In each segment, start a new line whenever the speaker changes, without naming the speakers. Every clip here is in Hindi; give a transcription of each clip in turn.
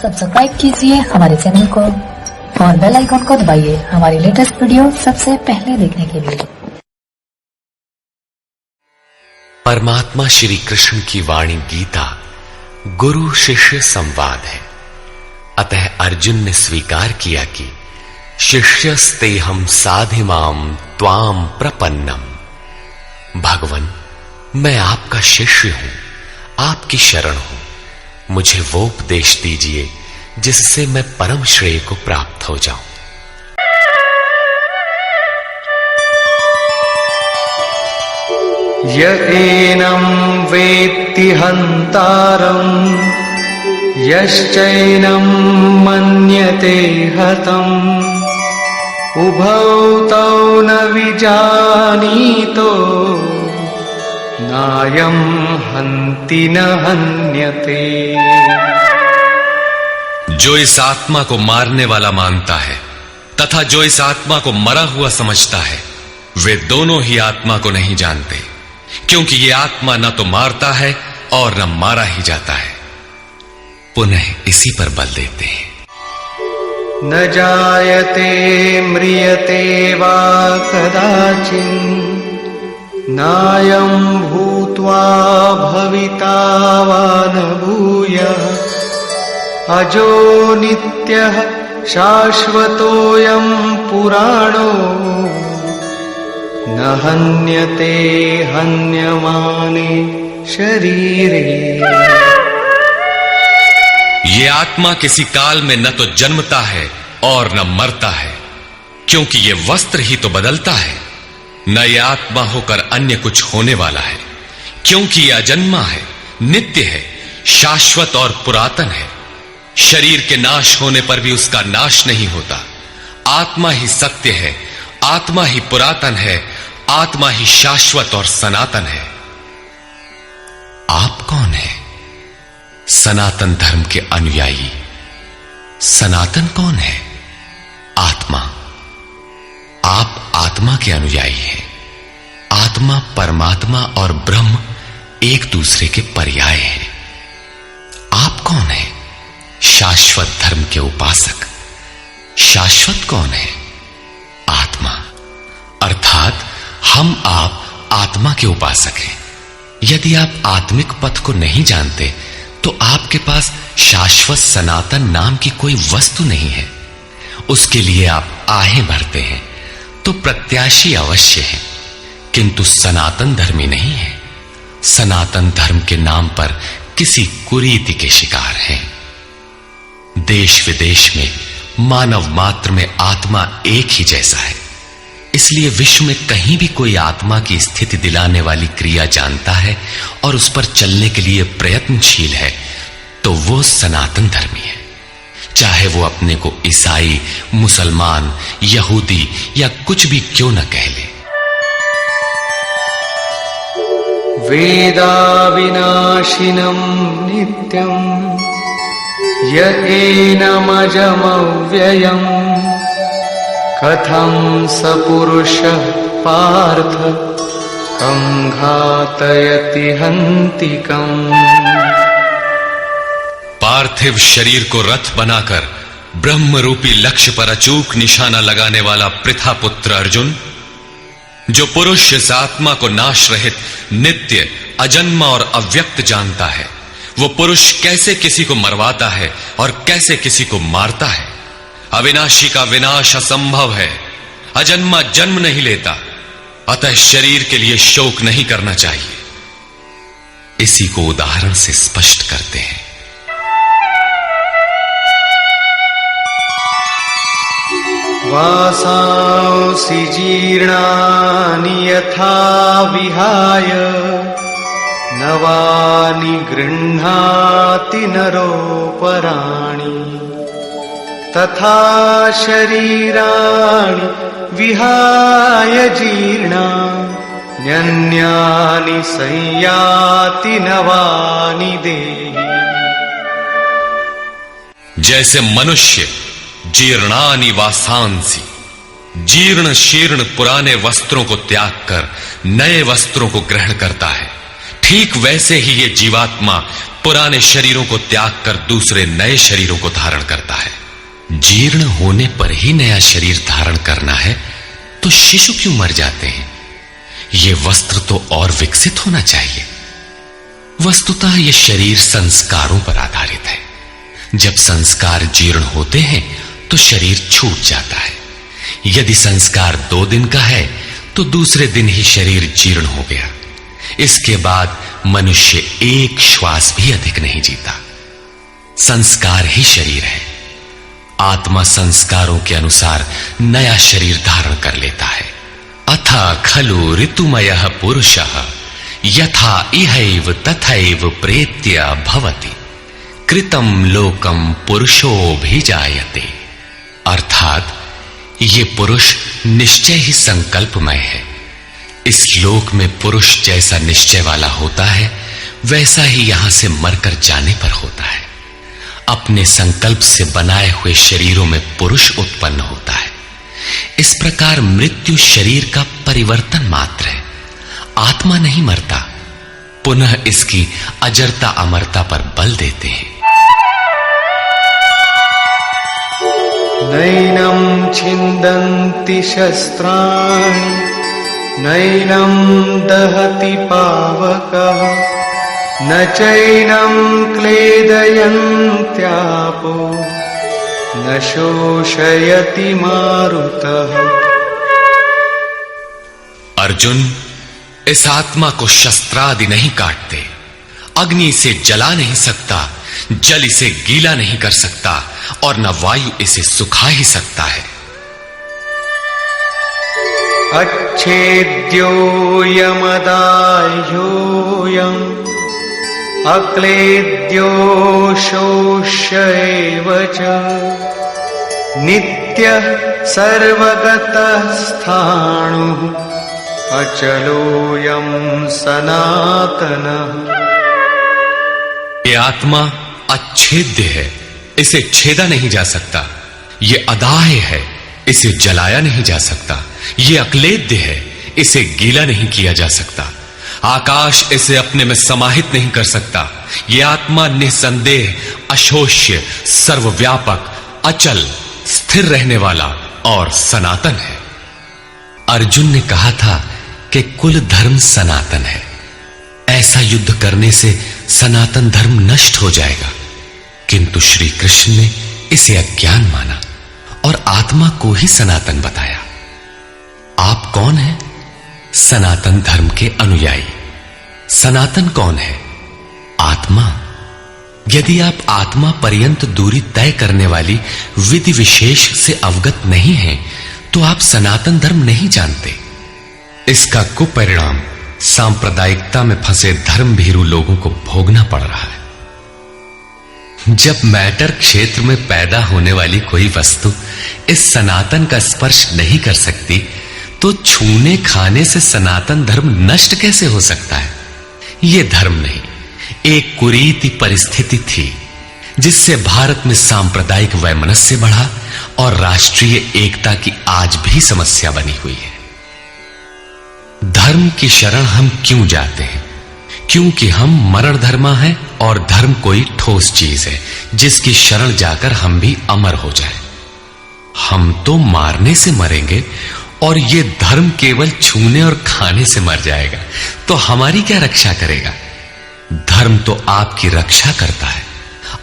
सब्सक्राइब कीजिए हमारे चैनल को और बेल आइकन को दबाइए हमारी लेटेस्ट वीडियो सबसे पहले देखने के लिए।
परमात्मा श्री कृष्ण की वाणी गीता गुरु शिष्य संवाद है। अतः अर्जुन ने स्वीकार किया कि शिष्यस्तेहम साधिमाम त्वाम प्रपन्नम। भगवन, मैं आपका शिष्य हूं, आपकी शरण हूं। मुझे वो उपदेश दीजिए जिससे मैं परम श्रेय को प्राप्त हो जाऊं।
य एनं वेत्ति हन्तारं यश्चैनं मन्यते हतम् उभौ तौ न विजानीतो नायं हन्ति न हन्यते।
जो इस आत्मा को मारने वाला मानता है तथा जो इस आत्मा को मरा हुआ समझता है, वे दोनों ही आत्मा को नहीं जानते, क्योंकि ये आत्मा न तो मारता है और न मारा ही जाता है। पुनः इसी पर बल देते हैं।
न जायते म्रियते वा कदाचित् नायं भूत्वा भविता वा न भूयः अजो नित्यः शाश्वतोऽयं पुराणो न हन्यते हन्यमाने शरीरे।
ये आत्मा किसी काल में न तो जन्मता है और न मरता है, क्योंकि ये वस्त्र ही तो बदलता है। न ये आत्मा होकर अन्य कुछ होने वाला है, क्योंकि ये अजन्मा है, नित्य है, शाश्वत और पुरातन है। शरीर के नाश होने पर भी उसका नाश नहीं होता। आत्मा ही सत्य है, आत्मा ही पुरातन है, आत्मा ही शाश्वत और सनातन है। आप कौन है? सनातन धर्म के अनुयायी। सनातन कौन है? आत्मा। आप आत्मा के अनुयायी हैं। आत्मा, परमात्मा और ब्रह्म एक दूसरे के पर्याय हैं। आप कौन है? शाश्वत धर्म के उपासक। शाश्वत कौन है? आत्मा। अर्थात हम आप आत्मा के उपासक हैं। यदि आप आत्मिक पथ को नहीं जानते तो आपके पास शाश्वत सनातन नाम की कोई वस्तु नहीं है। उसके लिए आप आहें भरते हैं तो प्रत्याशी अवश्य है, किंतु सनातन धर्मी नहीं है। सनातन धर्म के नाम पर किसी कुरीति के शिकार हैं। देश विदेश में मानव मात्र में आत्मा एक ही जैसा है। इसलिए विश्व में कहीं भी कोई आत्मा की स्थिति दिलाने वाली क्रिया जानता है और उस पर चलने के लिए प्रयत्नशील है तो वो सनातन धर्मी है, चाहे वो अपने को ईसाई, मुसलमान, यहूदी या कुछ भी क्यों न कह ले।
वेदा विनाशिनं नित्यं य एनमजमव्ययम् कथं स पुरुषः पार्थ कं घातयति हन्तिकम्।
पार्थिव शरीर को रथ बनाकर ब्रह्म रूपी लक्ष्य पर अचूक निशाना लगाने वाला पृथा पुत्र अर्जुन, जो पुरुष इस आत्मा को नाश रहित, नित्य, अजन्मा और अव्यक्त जानता है, वो पुरुष कैसे किसी को मरवाता है और कैसे किसी को मारता है। अविनाशी का विनाश असंभव है। अजन्मा जन्म नहीं लेता, अतः शरीर के लिए शोक नहीं करना चाहिए। इसी को उदाहरण से स्पष्ट करते हैं।
वासांसि जीर्णानि यथा विहाय नवानि गृह्णाति नरोपराणि तथा शरीराणि विहाय जीर्णान्यन्यानि संयाति नवानि देहि।
जैसे मनुष्य जीर्णानि वासांसि, जीर्ण शीर्ण पुराने वस्त्रों को त्याग कर नए वस्त्रों को ग्रहण करता है, ठीक वैसे ही ये जीवात्मा पुराने शरीरों को त्याग कर दूसरे नए शरीरों को धारण करता है। जीर्ण होने पर ही नया शरीर धारण करना है तो शिशु क्यों मर जाते हैं? यह वस्त्र तो और विकसित होना चाहिए। वस्तुतः यह शरीर संस्कारों पर आधारित है। जब संस्कार जीर्ण होते हैं तो शरीर छूट जाता है। यदि संस्कार 2 दिन का है तो दूसरे दिन ही शरीर जीर्ण हो गया। इसके बाद मनुष्य एक श्वास भी अधिक नहीं जीता। संस्कार ही शरीर है। आत्मा संस्कारों के अनुसार नया शरीर धारण कर लेता है। अथा खलु ऋतुमयः पुरुषः यथा इहैव तथैव प्रेत्य भवति कृतं लोकम पुरुषोऽभिजायते। अर्थात ये पुरुष निश्चय ही संकल्पमय है। इस लोक में पुरुष जैसा निश्चय वाला होता है वैसा ही यहां से मरकर जाने पर होता है। अपने संकल्प से बनाए हुए शरीरों में पुरुष उत्पन्न होता है। इस प्रकार मृत्यु शरीर का परिवर्तन मात्र है। आत्मा नहीं मरता, पुनः इसकी अजरता अमरता पर बल देते हैं।
नैनं छिन्दन्ति शस्त्राणि नैनं दहति पावकः न चैनं क्लेदयन्त्यापो न शोषयति मारुतः।
अर्जुन, इस आत्मा को शस्त्रादि नहीं काटते। अग्नि इसे जला नहीं सकता, जल इसे गीला नहीं कर सकता और न वायु इसे सुखा ही सकता है।
अच्छेद्यो यमदाह्योऽयम् अक्लेद्यो शोष्यैव च नित्यः सर्वगतः स्थाणुः अचलोऽयं सनातनः।
ये आत्मा अच्छेद्य है, इसे छेदा नहीं जा सकता। ये अदाह्य है, इसे जलाया नहीं जा सकता। ये अक्लेद्य है, इसे गीला नहीं किया जा सकता। आकाश इसे अपने में समाहित नहीं कर सकता। यह आत्मा निसंदेह, अशोष्य, सर्वव्यापक, अचल, स्थिर रहने वाला और सनातन है। अर्जुन ने कहा था कि कुल धर्म सनातन है। ऐसा युद्ध करने से सनातन धर्म नष्ट हो जाएगा, किंतु श्री कृष्ण ने इसे अज्ञान माना और आत्मा को ही सनातन बताया। आप कौन हैं? सनातन धर्म के अनुयायी। सनातन कौन है? आत्मा। यदि आप आत्मा पर्यंत दूरी तय करने वाली विधि विशेष से अवगत नहीं हैं, तो आप सनातन धर्म नहीं जानते। इसका कुपरिणाम सांप्रदायिकता में फंसे धर्म भीरू लोगों को भोगना पड़ रहा है। जब मैटर क्षेत्र में पैदा होने वाली कोई वस्तु इस सनातन का स्पर्श नहीं कर सकती, तो छूने खाने से सनातन धर्म नष्ट कैसे हो सकता है? यह धर्म नहीं, एक कुरीति परिस्थिति थी जिससे भारत में सांप्रदायिक वैमनस्य बढ़ा और राष्ट्रीय एकता की आज भी समस्या बनी हुई है। धर्म की शरण हम क्यों जाते हैं? क्योंकि हम मरण धर्मा हैं और धर्म कोई ठोस चीज है जिसकी शरण जाकर हम भी अमर हो जाएं। हम तो मारने से मरेंगे और ये धर्म केवल छूने और खाने से मर जाएगा, तो हमारी क्या रक्षा करेगा? धर्म तो आपकी रक्षा करता है,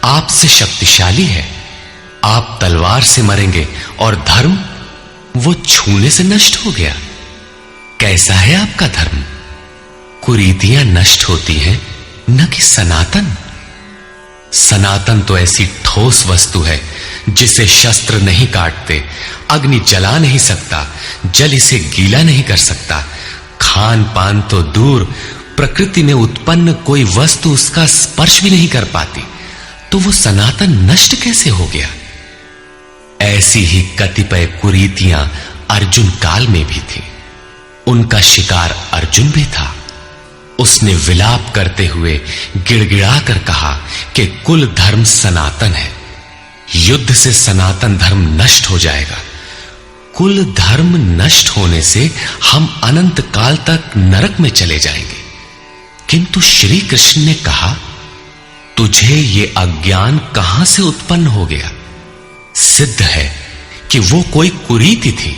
आपसे शक्तिशाली है। आप तलवार से मरेंगे और धर्म वो छूने से नष्ट हो गया। कैसा है आपका धर्म? कुरीतियां नष्ट होती हैं, न कि सनातन। सनातन तो ऐसी ठोस वस्तु है जिसे शस्त्र नहीं काटते, अग्नि जला नहीं सकता, जल इसे गीला नहीं कर सकता। खान पान तो दूर, प्रकृति में उत्पन्न कोई वस्तु उसका स्पर्श भी नहीं कर पाती, तो वो सनातन नष्ट कैसे हो गया? ऐसी ही कतिपय कुरीतियां अर्जुन काल में भी थी। उनका शिकार अर्जुन भी था। उसने विलाप करते हुए गिड़गिड़ा कर कहा कि कुल धर्म सनातन है, युद्ध से सनातन धर्म नष्ट हो जाएगा। कुल धर्म नष्ट होने से हम अनंत काल तक नरक में चले जाएंगे। किंतु श्री कृष्ण ने कहा, तुझे ये अज्ञान कहां से उत्पन्न हो गया? सिद्ध है कि वो कोई कुरीति थी।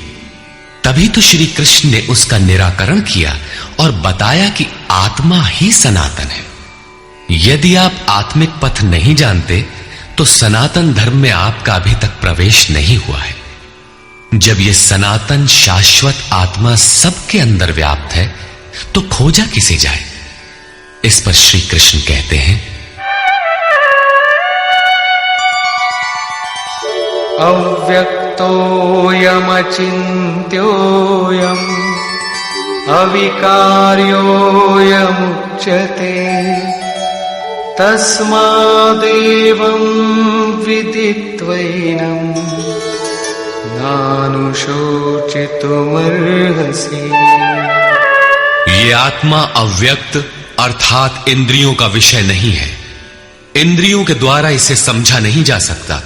तभी तो श्री कृष्ण ने उसका निराकरण किया और बताया कि आत्मा ही सनातन है। यदि आप आत्मिक पथ नहीं जानते तो सनातन धर्म में आपका अभी तक प्रवेश नहीं हुआ है। जब यह सनातन शाश्वत आत्मा सबके अंदर व्याप्त है तो खोजा किसे जाए? इस पर श्री कृष्ण कहते हैं,
अव्यक्तोऽयमचिन्त्योऽयम् अविकार्योऽयमुच्यते तस्मादेवं विदित्वैनं नानुशोचितुमर्हसि।
ये आत्मा अव्यक्त अर्थात इंद्रियों का विषय नहीं है। इंद्रियों के द्वारा इसे समझा नहीं जा सकता।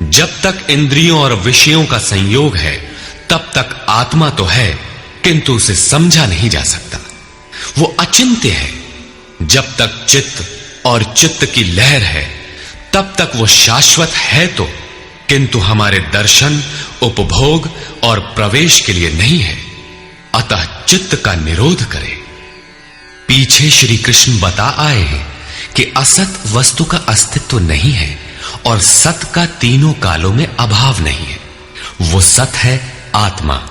जब तक इंद्रियों और विषयों का संयोग है तब तक आत्मा तो है, किंतु उसे समझा नहीं जा सकता। वो अचिंत्य है। जब तक चित्त और चित्त की लहर है तब तक वो शाश्वत है तो, किंतु हमारे दर्शन, उपभोग और प्रवेश के लिए नहीं है। अतः चित्त का निरोध करे। पीछे श्री कृष्ण बता आए हैं कि असत वस्तु का अस्तित्व नहीं है और सत का तीनों कालों में अभाव नहीं है। वो सत है आत्मा।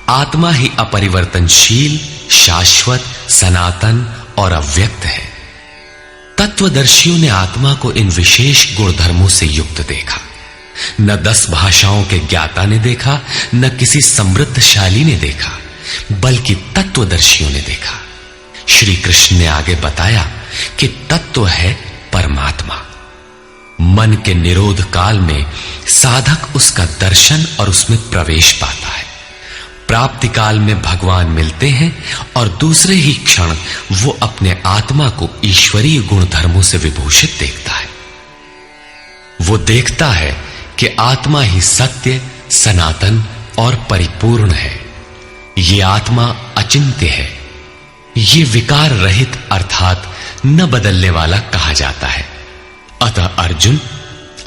आत्मा ही अपरिवर्तनशील, शाश्वत, सनातन और अव्यक्त है। तत्वदर्शियों ने आत्मा को इन विशेष गुणधर्मों से युक्त देखा। न 10 भाषाओं के ज्ञाता ने देखा, न किसी समृद्धशाली ने देखा, बल्कि तत्वदर्शियों ने देखा। श्री कृष्ण ने आगे बताया कि तत्व है परमात्मा। मन के निरोध काल में साधक उसका दर्शन और उसमें प्रवेश पाता है। प्राप्ति काल में भगवान मिलते हैं और दूसरे ही क्षण वो अपने आत्मा को ईश्वरीय गुण धर्मों से विभूषित देखता है। वो देखता है कि आत्मा ही सत्य, सनातन और परिपूर्ण है। ये आत्मा अचिंत्य है। ये विकार रहित अर्थात न बदलने वाला कहा जाता है। अतः अर्जुन,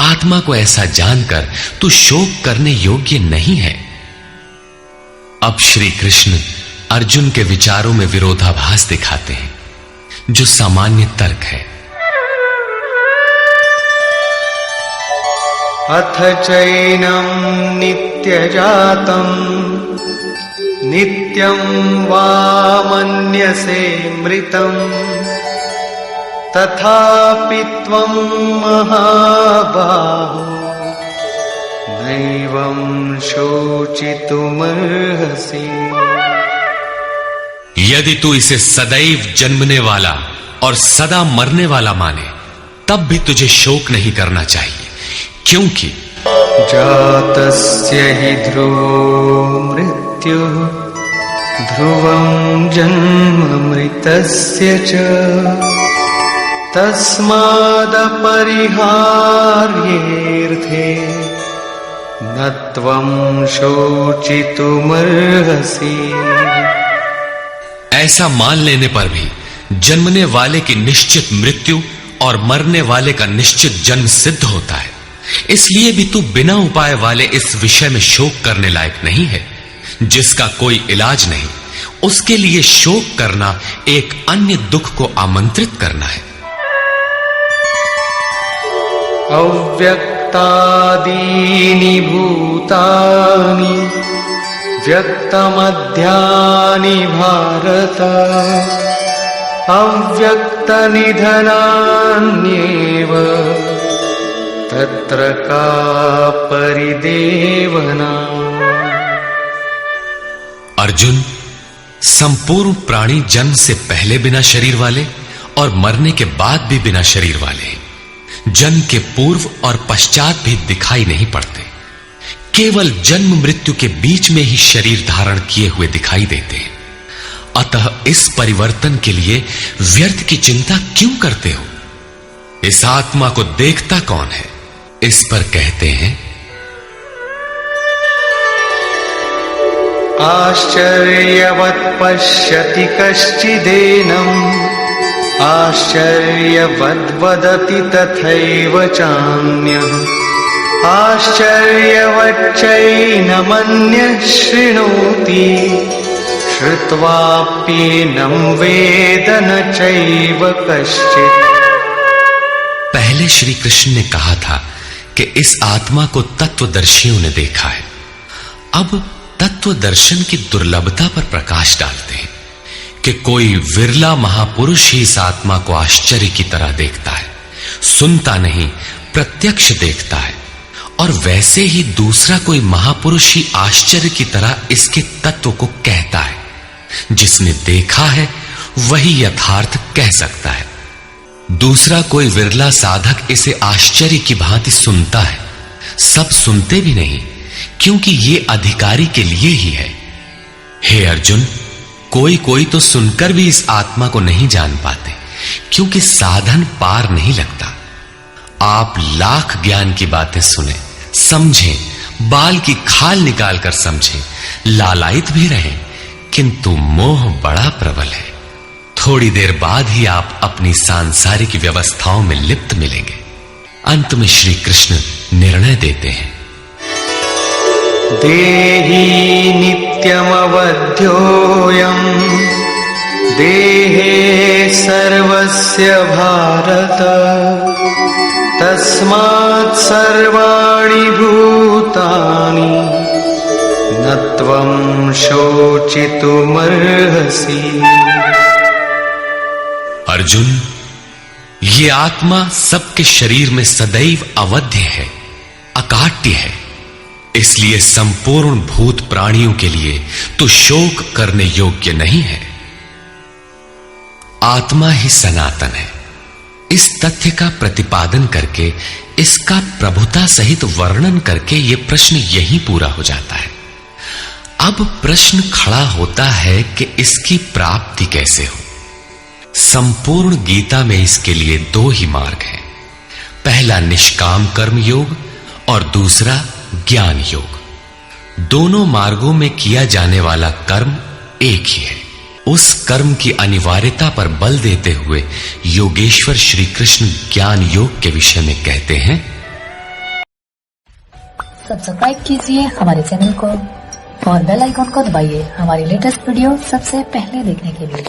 आत्मा को ऐसा जानकर तू शोक करने योग्य नहीं है। अब श्री कृष्ण अर्जुन के विचारों में विरोधाभास दिखाते हैं, जो सामान्य तर्क है।
अथ चैनं नित्यजातं नित्यं वा मन्यसे मृतं तथापि त्वं महाबाहो नैवं शोचितुमर्हसि।
यदि तू इसे सदैव जन्मने वाला और सदा मरने वाला माने तब भी तुझे शोक नहीं करना चाहिए, क्योंकि
जातस्य हि ध्रुवो मृत्युः ध्रुवं जन्म मृतस्य च तस्मादपरिहार्येऽर्थे न त्वं शोचितुमर्हसि।
ऐसा मान लेने पर भी जन्मने वाले की निश्चित मृत्यु और मरने वाले का निश्चित जन्म सिद्ध होता है। इसलिए भी तू बिना उपाय वाले इस विषय में शोक करने लायक नहीं है। जिसका कोई इलाज नहीं, उसके लिए शोक करना एक अन्य दुख को आमंत्रित करना है।
अव्यक्तादीनि भूतानि व्यक्तमध्यानि भारत अव्यक्तनिधनान्येव तत्र का परिदेवना।
अर्जुन, संपूर्ण प्राणी जन्म से पहले बिना शरीर वाले और मरने के बाद भी बिना शरीर वाले हैं। जन्म के पूर्व और पश्चात भी दिखाई नहीं पड़ते। केवल जन्म मृत्यु के बीच में ही शरीर धारण किए हुए दिखाई देते हैं। अतः इस परिवर्तन के लिए व्यर्थ की चिंता क्यों करते हो? इस आत्मा को देखता कौन है? इस पर कहते हैं,
आश्चर्यवत् पश्यति कश्चिदेनम् आश्चर्यवद्वदति तथैव चान्यः आश्चर्यवच्चैनमन्यः शृणोति श्रुत्वाप्येनं वेद न चैव कश्चित्।
पहले श्री कृष्ण ने कहा था कि इस आत्मा को तत्वदर्शियों ने देखा है। अब तत्व दर्शन की दुर्लभता पर प्रकाश डालते हैं कि कोई विरला महापुरुष ही इस आत्मा को आश्चर्य की तरह देखता है, सुनता नहीं प्रत्यक्ष देखता है। और वैसे ही दूसरा कोई महापुरुष ही आश्चर्य की तरह इसके तत्व को कहता है। जिसने देखा है वही यथार्थ कह सकता है। दूसरा कोई विरला साधक इसे आश्चर्य की भांति सुनता है। सब सुनते भी नहीं, क्योंकि ये अधिकारी के लिए ही है। हे अर्जुन, कोई कोई तो सुनकर भी इस आत्मा को नहीं जान पाते, क्योंकि साधन पार नहीं लगता। आप लाख ज्ञान की बातें सुने, समझें, बाल की खाल निकाल कर समझें, लालायित भी रहें, किंतु मोह बड़ा प्रबल है। थोड़ी देर बाद ही आप अपनी सांसारिक व्यवस्थाओं में लिप्त मिलेंगे। अंत में श्री कृष्ण निर्णय देते हैं,
देही नित्यमवध्योऽयं देहे सर्वस्य भारत तस्मात् सर्वाणि भूतानि न त्वं शोचितुमर्हसि।
अर्जुन, ये आत्मा सबके शरीर में सदैव अवध्य है, अकाट्य है। इसलिए संपूर्ण भूत प्राणियों के लिए तो शोक करने योग्य नहीं है। आत्मा ही सनातन है। इस तथ्य का प्रतिपादन करके, इसका प्रभुता सहित वर्णन करके यह प्रश्न यहीं पूरा हो जाता है। अब प्रश्न खड़ा होता है कि इसकी प्राप्ति कैसे हो। संपूर्ण गीता में इसके लिए दो ही मार्ग हैं। पहला निष्काम कर्म योग और दूसरा ज्ञान योग। दोनों मार्गों में किया जाने वाला कर्म एक ही है। उस कर्म की अनिवार्यता पर बल देते हुए योगेश्वर श्री कृष्ण ज्ञान योग के विषय में कहते हैं,
सब्सक्राइब कीजिए हमारे चैनल को और बेल आइकॉन को दबाइए हमारी लेटेस्ट वीडियो सबसे पहले देखने के लिए।